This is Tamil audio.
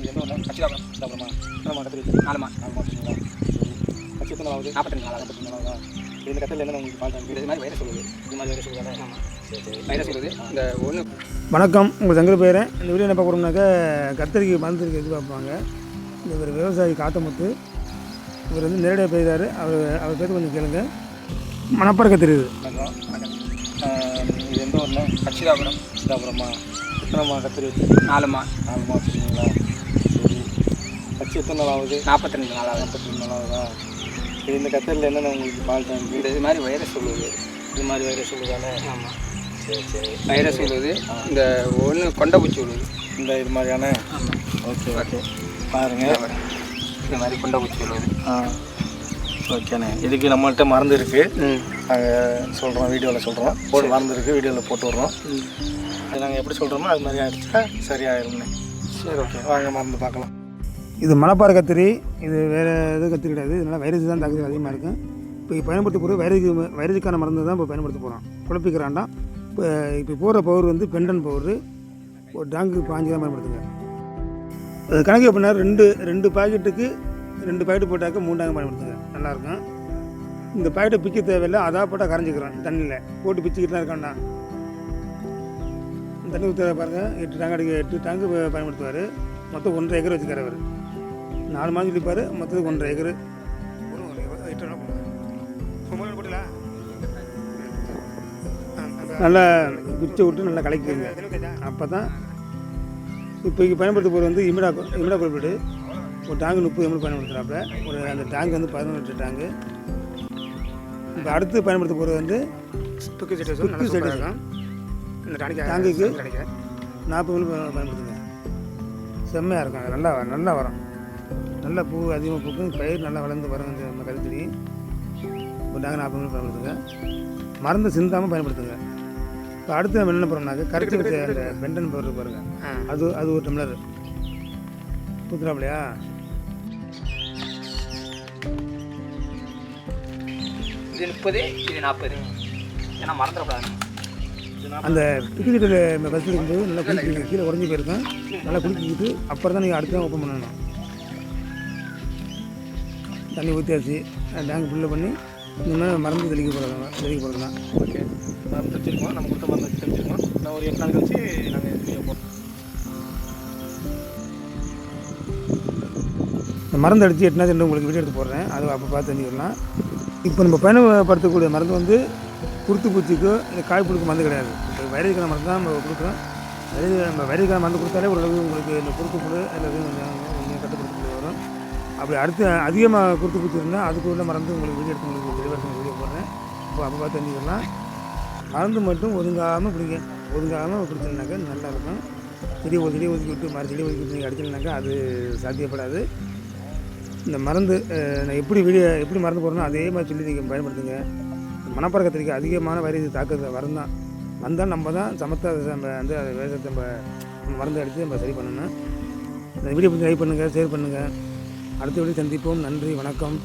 எந்த ஒன்று கட்சிதாபுரம் சிதாபுரமா நம்ம கத்திரி 4 மாதத்துங்களா சரி கட்சி எத்தனை ஆகுது 42 நாளாக இந்த கத்தில் என்ன உங்களுக்கு பார்த்தாங்க இது மாதிரி வைரஸ் சொல்லுது இது மாதிரி வைரஸ் சொல்லுவாங்க ஆமாம் சரி சரி வைரஸ் சொல்லுது இந்த ஒன்று. வணக்கம், உங்கள் சங்கர் பேரன். இந்த வீடியோ என்ன பார்க்குறோம்னாக்கா கத்திரிக்கு மருந்து எதிர்பார்ப்பாங்க. இவர் விவசாயி காத்தமுத்து. இவர் வந்து நேரடியாக பெய்தார். அவர் பேர் கொஞ்சம் கேளுங்க. மணப்பாறை கத்திரி இது. இது எந்த ஒன்று கட்சிதாபுரம் சிதாபுரமா எத்தனை கத்திரி 4 மாதத்துங்களா சரி கட்சி எத்தனை நாள் ஆகுது 42 நாளாக 42 நாள் ஆகுதா. இது இந்த கத்தரில் என்னென்ன உங்களுக்கு பார்த்தாங்க இது மாதிரி வைரஸ் சொல்லுது. இது மாதிரி வைரஸ் சொல்லுதானே. ஆமாம் சரி சரி வைரஸ் சொல்லுது. இந்த ஒன்று கொண்டைப்பூச்சி விழுது. இந்த இது மாதிரியான ஆமாம் ஓகே ஓகே பாருங்கள் இந்த மாதிரி கொண்டைப்பூச்சி விழுது. ஓகேண்ணே. இதுக்கு நம்மள்கிட்ட மருந்து இருக்குது. நாங்கள் சொல்கிறோம், வீடியோவில் சொல்கிறோம். மருந்து இருக்குது, வீடியோவில் போட்டு விட்றோம். அது நாங்கள் எப்படி சொல்கிறோமோ அது மாதிரி ஆகிடுச்சா சரியாயிரும்ண்ணே. சரி ஓகே வாங்க மருந்து பார்க்கலாம். இது மணப்பாறை கத்திரி. இது வேறு எதுவும் கத்திரி கிடையாது. இதனால் வைரஸ் தான் தாக்குதல் அதிகமாக இருக்கும். இப்போ பயன்படுத்த போகிற வைரஸுக்கான மருந்து தான் இப்போ பயன்படுத்த போகிறோம். குழப்பிக்கிறாண்டாம். இப்போ போகிற பவர் வந்து பெண்டன் பவர். ஒரு டேங்கு 5 தான் பயன்படுத்துங்க. அது கணக்கு எப்படின்னா ரெண்டு பாக்கெட்டுக்கு 2 பாக்கெட்டு போட்டாக்க 3 டேங்கு பயன்படுத்துங்க. நல்லாயிருக்கும். இந்த பாக்கெட்டை பிக்க தேவையில்லை. அதாக போட்டால் கரைஞ்சிக்கிறோம். தண்ணியில் போட்டு பிச்சுக்கிட்டு தான் இருக்காண்டா. தண்ணி ஊற்ற பாருங்கள். 8 டேங்கு பயன்படுத்துவார். மொத்தம் 1.5 ஏக்கர் வச்சுக்கிறார் அவர். 4 மாதம் சொல்லிப்பார். மொத்தத்துக்கு 1.5 ஏக்கர். நல்லா பிச்சை விட்டு நல்லா கலக்கிடுங்க. அப்போ தான் இப்போக்கு பயன்படுத்த போகிறது வந்து இமிடா குறிப்பிட்டு ஒரு டேங்கு 30 ml பயன்படுத்துகிறாப்புல. அந்த டேங்கு வந்து 18 டேங்கு. இப்போ அடுத்து பயன்படுத்த போகிறது வந்து இந்த டேங்குக்கு 40 ml பயன்படுத்துங்க. செம்மையாக இருக்கும். அது நல்லா வரும். நல்லா பூ அதிகமாக பூக்கும். பயிர் நல்லா வளர்ந்து வரும். இந்த கருத்தடி ஒரு டேங்கு 40 ml பயன்படுத்துங்க. மருந்து சிந்தாமல் பயன்படுத்துங்க. இப்போ அடுத்து நம்ம என்ன பண்ணுறோம்னாக்க கரைச்சி வச்ச அந்த பெண்டன் பவுடர் பாருங்கள். அது ஒரு டம்ளர் ஊற்றுறாப்லையா. இது 30, இது 40. ஏன்னா மறந்துடக்கூடாது. அந்த டிக்கெட்டில் பஸ் இருக்கும்போது நல்லா குளிக்க கீழே உடஞ்சி போயிருக்கேன். நல்லா குளிக்கிட்டு அப்புறம் தான் நீங்கள் அடுத்த ஓப்பன் பண்ணணும். தண்ணி ஊற்றியாச்சு. டேங்க் ஃபுல்லு பண்ணி இனிமேல் மருந்து தெளிக்க போகிறது தான். ஓகே மருந்து தெளிச்சிருக்கோம். நம்ம கொடுத்த மருந்து வச்சு தெளிச்சிருக்கோம். நான் ஒரு 8 நாள் கழிச்சு நாங்கள் வீடியோ போடுறோம். இந்த மருந்து அடித்து 8 நாள் உங்களுக்கு வீடியோ எடுத்து போடுறேன். அது அப்போ பார்த்து தெரிஞ்சுக்கலாம். இப்போ நம்ம பயன்படுத்தக்கூடிய மருந்து வந்து குருத்து பூச்சிக்கோ இந்த காய்ப்புழுக்கு மருந்து கிடையாது. இப்போ வைரஸுக்கான மருந்து தான் நம்ம கொடுக்குறோம். நம்ம வைரஸுக்கான மருந்து கொடுத்தாலே ஓரளவு உங்களுக்கு இந்த குருத்து புழு அல்லது கொஞ்சம் கட்டுப்படுத்த வரும். அப்படி அடுத்து அதிகமாக குருத்து பூச்சி இருந்தால் அதுக்கு உள்ள மருந்து உங்களுக்கு வீடியோ எடுத்து உங்களுக்கு டெலிவரி வீடியோ போடுறேன். அப்போ பார்த்து தெரிஞ்சுக்கலாம். மருந்து மட்டும் ஒதுங்காமல் பிடிச்சிங்கனாக்கா நல்லாயிருக்கும். செடியை ஒதுக்கி விட்டு செடியை ஒதுக்கி விட்டு நீங்கள் அடிச்சிங்கனாக்கா அது சாத்தியப்படாது. இந்த மருந்து நான் எப்படி மருந்து போடுறோன்னா அதே மாதிரி சொல்லி நீங்கள் பயன்படுத்துங்க. மணப்பாறை கத்திரிக்கு அதிகமான வைரஸ் தாக்குதல் வரந்தான் வந்தால் நம்ம தான் சமத்தை நம்ம வந்து அதை விவசாயத்தை நம்ம மருந்து அடித்து நம்ம சரி பண்ணணும். இந்த வீடியோ லைக் பண்ணுங்கள், ஷேர் பண்ணுங்கள். அடுத்த வீடியோ சந்திப்போம். நன்றி, வணக்கம்.